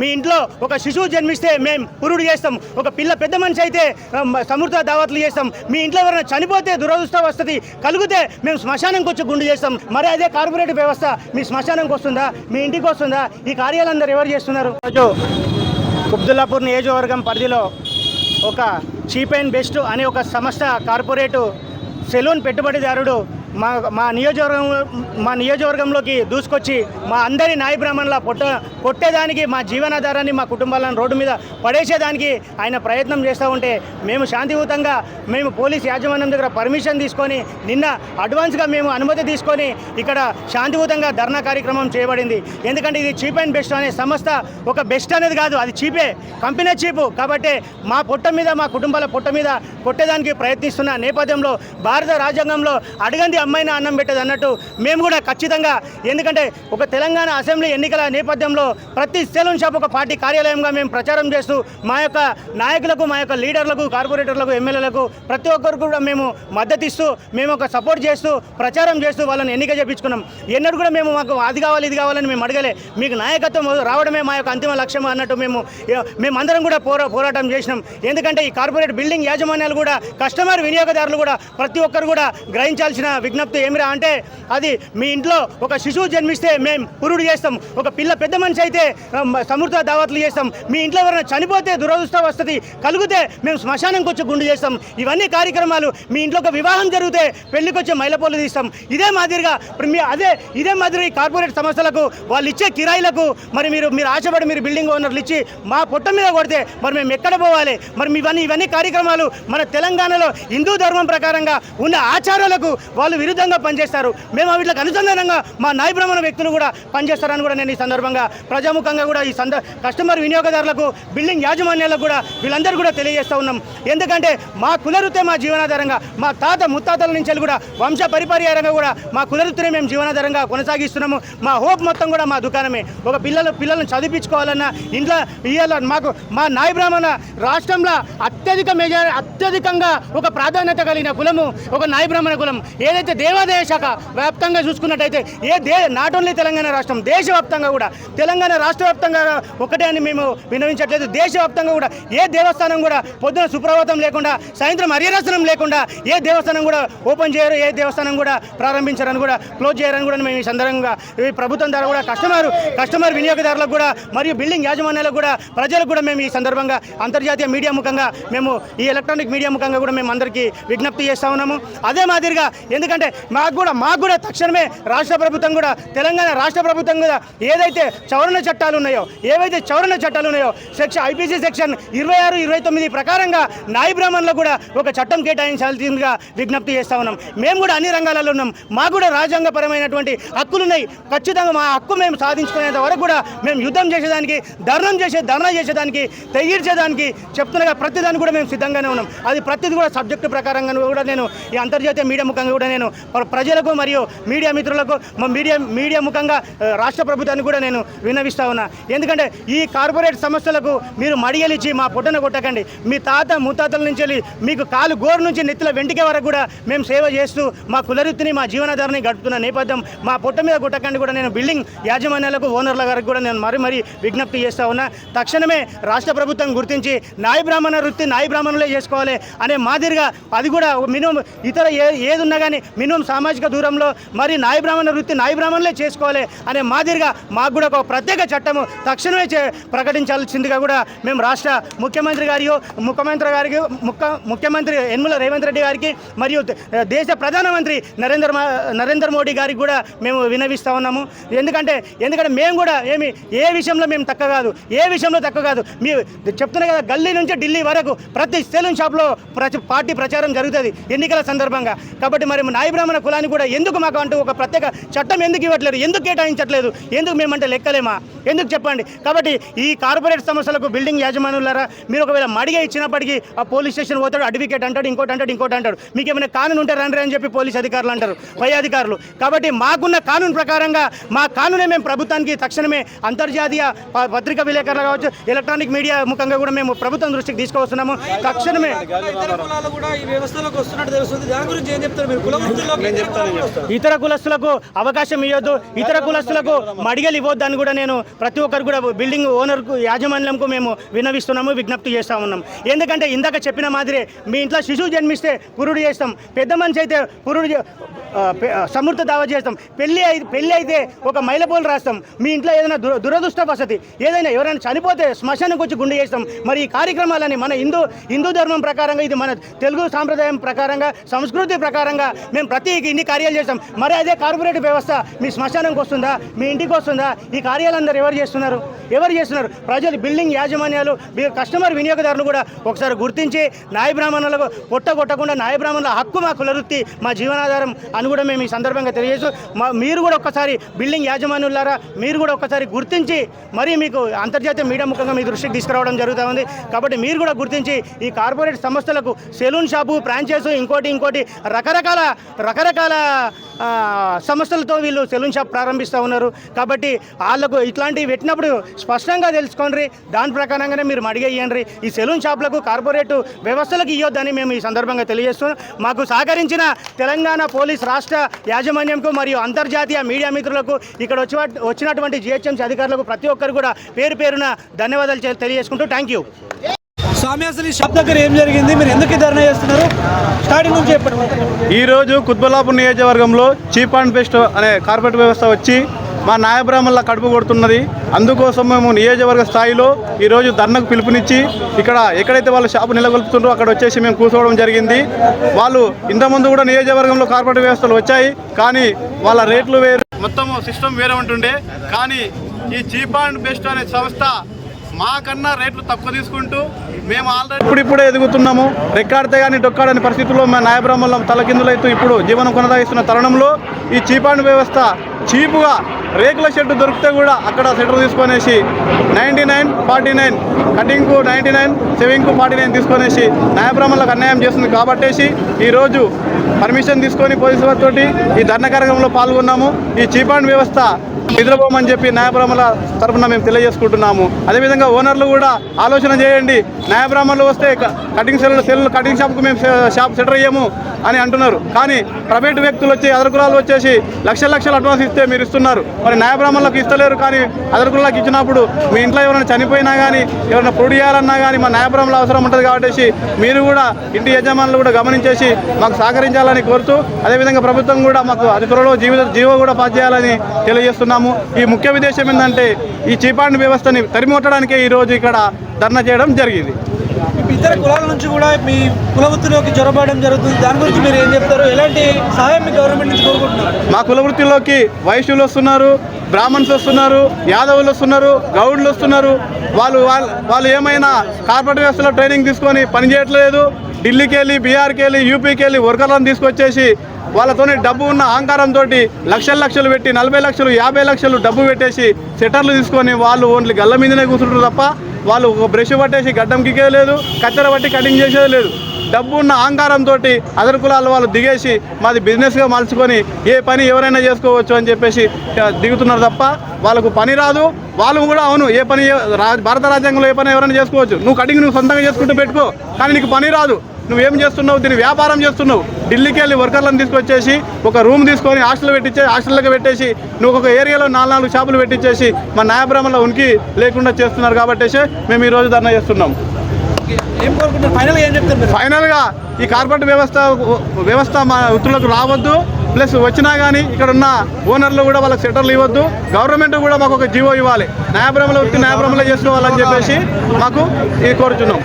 మీ ఇంట్లో ఒక శిశువు జన్మిస్తే మేము పురుడు చేస్తాం, ఒక పిల్ల పెద్ద మనిషి అయితే సమృద్ధ దావత్లు చేస్తాం, మీ ఇంట్లో ఎవరైనా చనిపోతే దురదృష్టవస్థతి కలిగితే మేము శ్మశానంకి వచ్చి గుండు చేస్తాం. మరి అదే కార్పొరేట్ వ్యవస్థ మీ శ్మశానంకి వస్తుందా, మీ ఇంటికి వస్తుందా? ఈ కార్యాలందరూ ఎవరు చేస్తున్నారు? రోజు కుబ్దుల్లాపూర్ నియోజకవర్గం పరిధిలో ఒక చీప్ అండ్ బెస్ట్ అనే ఒక సంస్థ కార్పొరేటు సెలూన్ పెట్టుబడిదారుడు మా నియోజకవర్గంలోకి దూసుకొచ్చి మా అందరి నాయ బ్రాహ్మణుల కొట్టేదానికి, మా జీవనాధారాన్ని, మా కుటుంబాలను రోడ్డు మీద పడేసేదానికి ఆయన ప్రయత్నం చేస్తూ ఉంటే మేము శాంతియుతంగా మేము పోలీస్ యాజమాన్యం దగ్గర పర్మిషన్ తీసుకొని నిన్న అడ్వాన్స్గా మేము అనుమతి తీసుకొని ఇక్కడ శాంతియుతంగా ధర్నా కార్యక్రమం చేయబడింది. ఎందుకంటే ఇది చీప్ అండ్ బెస్ట్ అనే సంస్థ ఒక బెస్ట్ అనేది కాదు, అది చీపే, కంపెనీ చీపు. కాబట్టి మా పొట్ట మీద, మా కుటుంబాల పొట్ట మీద కొట్టేదానికి ప్రయత్నిస్తున్న నేపథ్యంలో భారత రాజ్యాంగంలో అడగంది అమ్మాయినా అన్నం పెట్టదు అన్నట్టు మేము కూడా ఖచ్చితంగా, ఎందుకంటే ఒక తెలంగాణ అసెంబ్లీ ఎన్నికల నేపథ్యంలో ప్రతి సెలూన్ షాప్ ఒక పార్టీ కార్యాలయంగా మేము ప్రచారం చేస్తూ మా యొక్క నాయకులకు, మా యొక్క లీడర్లకు, కార్పొరేటర్లకు, ఎమ్మెల్యేలకు ప్రతి ఒక్కరికి కూడా మేము మద్దతిస్తూ, మేము ఒక సపోర్ట్ చేస్తూ, ప్రచారం చేస్తూ వాళ్ళని ఎన్నిక చేయించుకున్నాం. ఎన్నడూ కూడా మేము మాకు అది కావాలి ఇది కావాలని మేము అడగలే, మీకు నాయకత్వం రావడమే మా యొక్క అంతిమ లక్ష్యం అన్నట్టు మేమందరం కూడా పోరాటం చేసినాం. ఎందుకంటే ఈ కార్పొరేట్ బిల్డింగ్ యాజమాన్యాలు కూడా, కస్టమర్ వినియోగదారులు కూడా ప్రతి ఒక్కరు కూడా గ్రహించాల్సిన విజ్ఞప్తి ఏమిరా అంటే, అది మీ ఇంట్లో ఒక శిశువు జన్మిస్తే మేము పురుడు చేస్తాం, ఒక పిల్ల పెద్ద మనిషి అయితే సమృద్ధ దావత్లు చేస్తాం, మీ ఇంట్లో ఎవరైనా చనిపోతే దురదృష్టవస్థతి కలిగితే మేము శ్మశానంకి వచ్చి గుండు చేస్తాం. ఇవన్నీ కార్యక్రమాలు, మీ ఇంట్లో ఒక వివాహం జరిగితే పెళ్లికి వచ్చే మైలపోలు తీస్తాం. ఇదే మాదిరిగా ఇదే మాదిరి కార్పొరేట్ సంస్థలకు వాళ్ళు ఇచ్చే కిరాయిలకు మరి మీరు ఆశపడి మీరు బిల్డింగ్ ఓనర్లు ఇచ్చి మా పొట్ట మీద కొడితే మరి మేము ఎక్కడ పోవాలి? మరి ఇవన్నీ కార్యక్రమాలు మన తెలంగాణలో హిందూ ధర్మం ప్రకారంగా ఉన్న ఆచారాలకు వాళ్ళు విరుద్ధంగా పనిచేస్తారు. మేము వీటికి అనుసంధానంగా మా నాయ బ్రాహ్మణ వ్యక్తులు కూడా పనిచేస్తారని కూడా నేను ఈ సందర్భంగా ప్రజాముఖంగా కూడా ఈ కస్టమర్ వినియోగదారులకు, బిల్డింగ్ యాజమాన్యాలకు కూడా వీళ్ళందరూ కూడా తెలియజేస్తూ ఉన్నాం. ఎందుకంటే మా కులవృత్తే మా జీవనాధారంగా, మా తాత ముత్తాతల నుంచి కూడా వంశ పరిపర్యారంగా కూడా మా కులవృత్తిని మేము జీవనాధారంగా కొనసాగిస్తున్నాము. మా హోప్ మొత్తం కూడా మా దుకాణమే. ఒక పిల్లలను చదివించుకోవాలన్నా, ఇంట్లో ఇయ్యాలన్నా మాకు మా నాయ బ్రాహ్మణ రాష్ట్రంలో అత్యధికంగా ఒక ప్రాధాన్యత కలిగిన కులము ఒక నాయ బ్రాహ్మణ కులం. ఏదైతే దేవాదాయ శాఖ వ్యాప్తంగా చూసుకున్నట్టయితే నాట్ ఓన్లీ తెలంగాణ రాష్ట్రం, దేశవ్యాప్తంగా కూడా, తెలంగాణ రాష్ట్ర వ్యాప్తంగా ఒకటే అని మేము విన్నవించట్లేదు, దేశవ్యాప్తంగా కూడా ఏ దేవస్థానం కూడా పొద్దున సుప్రభాతం లేకుండా, సాయంత్రం అర్యరాసనం లేకుండా ఏ దేవస్థానం కూడా ఓపెన్ చేయరు, ఏ దేవస్థానం కూడా ప్రారంభించారని కూడా, క్లోజ్ చేయరని కూడా మేము ఈ సందర్భంగా ఈ ప్రభుత్వం ద్వారా కూడా కస్టమర్ వినియోగదారులకు కూడా మరియు బిల్డింగ్ యాజమాన్యాలకు కూడా, ప్రజలకు కూడా మేము ఈ సందర్భంగా అంతర్జాతీయ మీడియా ముఖంగా, మేము ఈ ఎలక్ట్రానిక్ మీడియా ముఖంగా కూడా మేము అందరికీ విజ్ఞప్తి చేస్తూ ఉన్నాము. అదే మాదిరిగా ఎందుకంటే మాకు కూడా తక్షణమే రాష్ట్ర ప్రభుత్వం కూడా, తెలంగాణ రాష్ట్ర ప్రభుత్వం కూడా ఏవైతే చౌరణ చట్టాలు ఉన్నాయో ఐపీసీ సెక్షన్ 26, 29 ప్రకారంగా నాయ బ్రాహ్మణులకు కూడా ఒక చట్టం కేటాయించాల్సిందిగా విజ్ఞప్తి చేస్తూ ఉన్నాం. మేము కూడా అన్ని రంగాలలో ఉన్నాం, మాకు కూడా రాజ్యాంగపరమైనటువంటి హక్కులు ఉన్నాయి. ఖచ్చితంగా మా హక్కు మేము సాధించుకునేంత వరకు కూడా మేము యుద్ధం చేసేదానికి, ధర్నా చేసేదానికి, తెగించేదానికి చెప్తున్నగా ప్రతిదాన్ని కూడా మేము సిద్ధంగానే ఉన్నాం. అది ప్రతిది కూడా సబ్జెక్టు ప్రకారంగా కూడా నేను ఈ అంతర్జాతీయ మీడియా ముఖంగా కూడా నేను ప్రజలకు మరియు మీడియా మిత్రులకు మీడియా ముఖంగా రాష్ట్ర ప్రభుత్వానికి కూడా నేను విన్నవిస్తా ఉన్నా. ఎందుకంటే ఈ కార్పొరేట్ సంస్థలకు మీరు మడియలిచ్చి మా పొట్టన కొట్టకండి. మీ తాత ముత్తాతల నుంచి వెళ్ళి మీకు కాలు గోరు నుంచి నెత్తిల వెంటికే వరకు కూడా మేము సేవ చేస్తూ మా కులవృత్తిని, మా జీవనాధారాన్ని గడుపుతున్న నేపథ్యం మా పొట్ట మీద కొట్టకండి కూడా నేను బిల్డింగ్ యాజమాన్యాలకు, ఓనర్ల గారికి కూడా నేను మరీ విజ్ఞప్తి చేస్తూ ఉన్నా. తక్షణమే రాష్ట్ర ప్రభుత్వం గుర్తించి నాయ బ్రాహ్మణ వృత్తి నాయ బ్రాహ్మణులే చేసుకోవాలి అనే మాదిరిగా, అది కూడా మినిమం ఇతర ఏది ఉన్నా కానీ మినిమం సామాజిక దూరంలో మరి నాయ బ్రాహ్మణ వృత్తి నాయ బ్రాహ్మణులే చేసుకోవాలి అనే మాదిరిగా మాకు కూడా ఒక ప్రత్యేక చట్టము తక్షణమే ప్రకటించాల్సిందిగా కూడా మేము రాష్ట్ర ముఖ్యమంత్రి యనమల రేవంత్ రెడ్డి గారికి మరియు దేశ ప్రధానమంత్రి నరేంద్ర మోడీ గారికి కూడా మేము విన్నవిస్తూ ఉన్నాము. ఎందుకంటే మేము కూడా ఏ విషయంలో మేము తక్కువ కాదు. మీరు చెప్తున్నా కదా, గల్లీ నుంచి ఢిల్లీ వరకు ప్రతి సెలూన్ షాప్లో పార్టీ ప్రచారం జరుగుతుంది ఎన్నికల సందర్భంగా. కాబట్టి మరి నాయ బ్రాహ్మణ కులానికి కూడా ఎందుకు మాకు అంటూ ఒక ప్రత్యేక చట్టం ఎందుకు ఇవ్వట్లేదు, ఎందుకు కేటాయించట్లేదు, ఎందుకు మేమంటే లెక్కలేమా, ఎందుకు చెప్పండి. కాబట్టి ఈ కార్పొరేట్ సంస్థలకు, బిల్డింగ్ యాజమానులారా, మీరు ఒకవేళ మడిగా ఇచ్చినప్పటికీ ఆ పోలీస్ స్టేషన్ పోతాడు, అడ్వకేట్ అంటాడు, ఇంకోటి అంటాడు, మీకు ఏమైనా కానూన్ ఉంటే రండి అని చెప్పి పోలీస్ అధికారులు అంటారు, పై అధికారులు. కాబట్టి మాకున్న కానూన్ ప్రకారంగా మా కానూనే మేము ప్రభుత్వానికి తక్షణమే అంతర్జాతీయ పత్రికా విలేకరులు కావచ్చు, ఎలక్ట్రానిక్ మీడియా ముఖంగా కూడా మేము ప్రభుత్వం దృష్టికి తీసుకొస్తున్నాము. తక్షణమే ఇతర కులస్తులకు అవకాశం ఇవ్వద్దు, ఇతర కులస్తులకు మడిగలు ఇవ్వద్దు అని కూడా నేను ప్రతి ఒక్కరు కూడా బిల్డింగ్ ఓనర్కు యాజమాన్యంకు మేము విన్నవిస్తున్నాము, విజ్ఞప్తి చేస్తూ ఉన్నాం. ఎందుకంటే ఇందాక చెప్పిన మాదిరి మీ ఇంట్లో శిశువు జన్మిస్తే పురుడు చేస్తాం, పెద్ద మనిషి అయితే సమృద్ధ దావా చేస్తాం, పెళ్ళి అయితే ఒక మైలపోలు రాస్తాం. మీ ఇంట్లో ఏదైనా దురదృష్ట వసతి ఏదైనా ఎవరైనా చనిపోతే శ్మశానికి వచ్చి గుండె చేస్తాం. మరి ఈ కార్యక్రమాలని మన హిందూ ధర్మం ప్రకారంగా, ఇది మన తెలుగు సాంప్రదాయం ప్రకారంగా, సంస్కృతి ప్రకారంగా మేము ప్రతి ఇన్ని కార్యాలు చేస్తాం. మరి అదే కార్పొరేట్ వ్యవస్థ మీ శ్మశానంకి వస్తుందా, మీ ఇంటికి వస్తుందా? ఈ కార్యాలందరూ ఎవరు చేస్తున్నారు? ప్రజలు, బిల్డింగ్ యాజమాన్యాలు, కస్టమర్ వినియోగదారులు కూడా ఒకసారి గుర్తించి న్యాయ బ్రాహ్మణులకు కొట్టకుండా న్యాయ బ్రాహ్మణుల హక్కు, మా కులవృత్తి, మా జీవనాధారం అని కూడా మేము ఈ సందర్భంగా తెలియజేస్తూ, మీరు కూడా ఒక్కసారి బిల్డింగ్ యాజమాన్యులారా మీరు కూడా ఒక్కసారి గుర్తించి మరి మీకు అంతర్జాతీయ మీడియా ముఖంగా మీ దృష్టికి తీసుకురావడం జరుగుతూ ఉంది. కాబట్టి మీరు కూడా గుర్తించి ఈ కార్పొరేట్ సంస్థలకు సెలూన్ షాపు, ఫ్రాంచైజ్, ఇంకోటి రకరకాల సంస్థలతో వీళ్ళు సెలూన్ షాప్ ప్రారంభిస్తూ ఉన్నారు. కాబట్టి వాళ్ళకు ఇట్లాంటివి పెట్టినప్పుడు స్పష్టంగా తెలుసుకోండి, దాని ప్రకారంగానే మీరు మడిగేయండి. ఈ సెలూన్ షాపులకు, కార్పొరేట్ వ్యవస్థలకు ఇవ్వద్దని మేము ఈ సందర్భంగా తెలియజేస్తున్నాం. మాకు సహకరించిన తెలంగాణ పోలీస్ రాష్ట్ర యాజమాన్యంకు మరియు అంతర్జాతీయ మీడియా మిత్రులకు, ఇక్కడ వచ్చినటువంటి జిహెచ్ఎంసీ అధికారులకు ప్రతి ఒక్కరు కూడా పేరున ధన్యవాదాలు తెలియజేసుకుంటూ థ్యాంక్ యూ. స్వామి, అసలు ఈ షాప్ దగ్గర ఏం జరిగింది? మీరు ఎందుకు ధర్నా చేస్తున్నారు? స్టార్టింగ్ నుంచి చెప్పండి. ఈరోజు కుత్బుల్లాపూర్ నియోజకవర్గంలో చీప్ అండ్ బెస్ట్ అనే కార్పొరేట్ వ్యవస్థ వచ్చి మా న్యాయ బ్రాహ్మణుల కడుపు కొడుతున్నది. అందుకోసం మేము నియోజకవర్గ స్థాయిలో ఈరోజు ధర్నాకు పిలుపునిచ్చి ఇక్కడ ఎక్కడైతే వాళ్ళు షాపు నెలకొల్పుతుండ్రో అక్కడ వచ్చేసి మేము కూర్చోవడం జరిగింది. వాళ్ళు ఇంతకుముందు కూడా నియోజకవర్గంలో కార్పొరేట్ వ్యవస్థలు వచ్చాయి, కానీ వాళ్ళ రేట్లు వేరు, మొత్తం సిస్టమ్ వేరే ఉంటుండే. కానీ ఈ చీప్ అండ్ బెస్ట్ అనే సంస్థ మాకన్నా రేట్లు తక్కువ తీసుకుంటూ మేము ఆల్రెడీ ఇప్పుడిప్పుడే ఎదుగుతున్నాము. రెక్కాడితే కానీ డొక్కాడని పరిస్థితుల్లో మా న్యాయ బ్రాహ్మణులం తలకిందులైతూ ఇప్పుడు జీవనం కొనసాగిస్తున్న తరుణంలో ఈ చీప్ అండ్ వ్యవస్థ చీపుగా రేకుల షెడ్ దొరికితే కూడా అక్కడ షెటర్ తీసుకొనేసి 99-49 కటింగ్కు 99, సెవింగ్కు 49 తీసుకొనేసి న్యాయ బ్రాహ్మణులకు అన్యాయం చేస్తుంది. కాబట్టేసి ఈరోజు పర్మిషన్ తీసుకొని పోలీసు వారితో ఈ ధర్నా కార్యక్రమంలో పాల్గొన్నాము. ఈ చీప్ అండ్ వ్యవస్థ నిద్రపోమని చెప్పి న్యాయ బ్రాహ్మణుల తరఫున మేము తెలియజేసుకుంటున్నాము. అదేవిధంగా ఓనర్లు కూడా ఆలోచన చేయండి. న్యాయ బ్రాహ్మణులు వస్తే కటింగ్ షాప్కు మేము షాప్ సెటర్ అయ్యాము అని అంటున్నారు, కానీ ప్రైవేటు వ్యక్తులు వచ్చి అదరకులాలు వచ్చేసి లక్షల అడ్వాన్స్ ఇస్తే మీరు ఇస్తున్నారు. మరి న్యాయ బ్రాహ్మణులకు ఇస్తలేరు, కానీ అదరకులకు ఇచ్చినప్పుడు మీ ఇంట్లో ఎవరైనా చనిపోయినా కానీ, ఎవరైనా పొడి చేయాలన్నా కానీ మా న్యాయ బ్రాహ్మణుల అవసరం ఉంటుంది. కాబట్టి మీరు కూడా ఇంటి యజమానులు కూడా గమనించేసి మాకు సహకరించాలని కోరుతూ, అదేవిధంగా ప్రభుత్వం కూడా మాకు అతి త్వరలో జీవో కూడా పాస్ చేయాలని తెలియజేస్తున్నాము. ఈ ముఖ్య ఉద్దేశం ఏంటంటే ఈ చీప్ అండ్ వ్యవస్థని తరిమికొట్టడానికే ఈరోజు ఇక్కడ ధర్నా చేయడం జరిగింది. ఇతర కులాల నుంచి కూడా మీ కులవృత్తిలోకి జొరబడడం జరుగుతుంది. దాని గురించి మీరు ఏం చెప్తారు? ఎలాంటి సహాయం మీ గవర్నమెంట్ నుంచి కోరుకుంటున్నారు? మా కులవృత్తిలోకి వైశ్యులు వస్తున్నారు, బ్రాహ్మణ్స్ వస్తున్నారు, యాదవులు వస్తున్నారు, గౌడ్లు వస్తున్నారు. వాళ్ళు ఏమైనా కార్పొరేట్ వ్యవస్థలో ట్రైనింగ్ తీసుకొని పనిచేయట్లేదు. ఢిల్లీకి వెళ్ళి, బీహార్కి వెళ్ళి, యూపీకి వెళ్ళి వర్కర్లను తీసుకొచ్చేసి వాళ్ళతోనే డబ్బు ఉన్న అహంకారంతో లక్షలు పెట్టి 40 లక్షలు 50 లక్షలు డబ్బు పెట్టేసి సెటర్లు తీసుకొని వాళ్ళు ఓన్లీ గల్ల మీదనే కూర్చుంటారు తప్ప వాళ్ళు ఒక బ్రష్ పట్టేసి గడ్డం గిక్కే లేదు, కత్తెర పట్టి కటింగ్ చేసేది లేదు. డబ్బు ఉన్న అహంకారంతో అదర్ కులాల వాళ్ళు దిగేసి మాది బిజినెస్గా మలుచుకొని ఏ పని ఎవరైనా చేసుకోవచ్చు అని చెప్పేసి దిగుతున్నారు తప్ప వాళ్ళకు పని రాదు. వాళ్ళు కూడా అవును, ఏ పని భారత రాజ్యాంగంలో ఏ పని ఎవరైనా చేసుకోవచ్చు, నువ్వు కటింగ్ నువ్వు సొంతంగా చేసుకుంటూ పెట్టుకో, కానీ నీకు పని రాదు. నువ్వేం చేస్తున్నావు? దీన్ని వ్యాపారం చేస్తున్నావు. ఢిల్లీకి వెళ్ళి వర్కర్లను తీసుకొచ్చేసి ఒక రూమ్ తీసుకొని హాస్టల్లోకి పెట్టేసి నువ్వు ఒక ఏరియాలో 4 షాపులు పెట్టించేసి మా న్యాయ బ్రాహ్మణుల ఉనికి లేకుండా చేస్తున్నారు. కాబట్టి మేము ఈరోజు ధర్నా చేస్తున్నాం. ఫైనల్గా ఈ కార్పొరేట్ వ్యవస్థ మా వృత్తులకు రావద్దు. ప్లస్ వచ్చినా కానీ ఇక్కడ ఉన్న ఓనర్లు కూడా వాళ్ళకి సెటర్లు ఇవ్వద్దు. గవర్నమెంట్ కూడా మాకు ఒక జీవో ఇవ్వాలి. న్యాయ బ్రాహ్మణుల వృత్తి న్యాయ బ్రాహ్మణులే చేసుకోవాలని చెప్పేసి మాకు ఇది కోరుచున్నాం.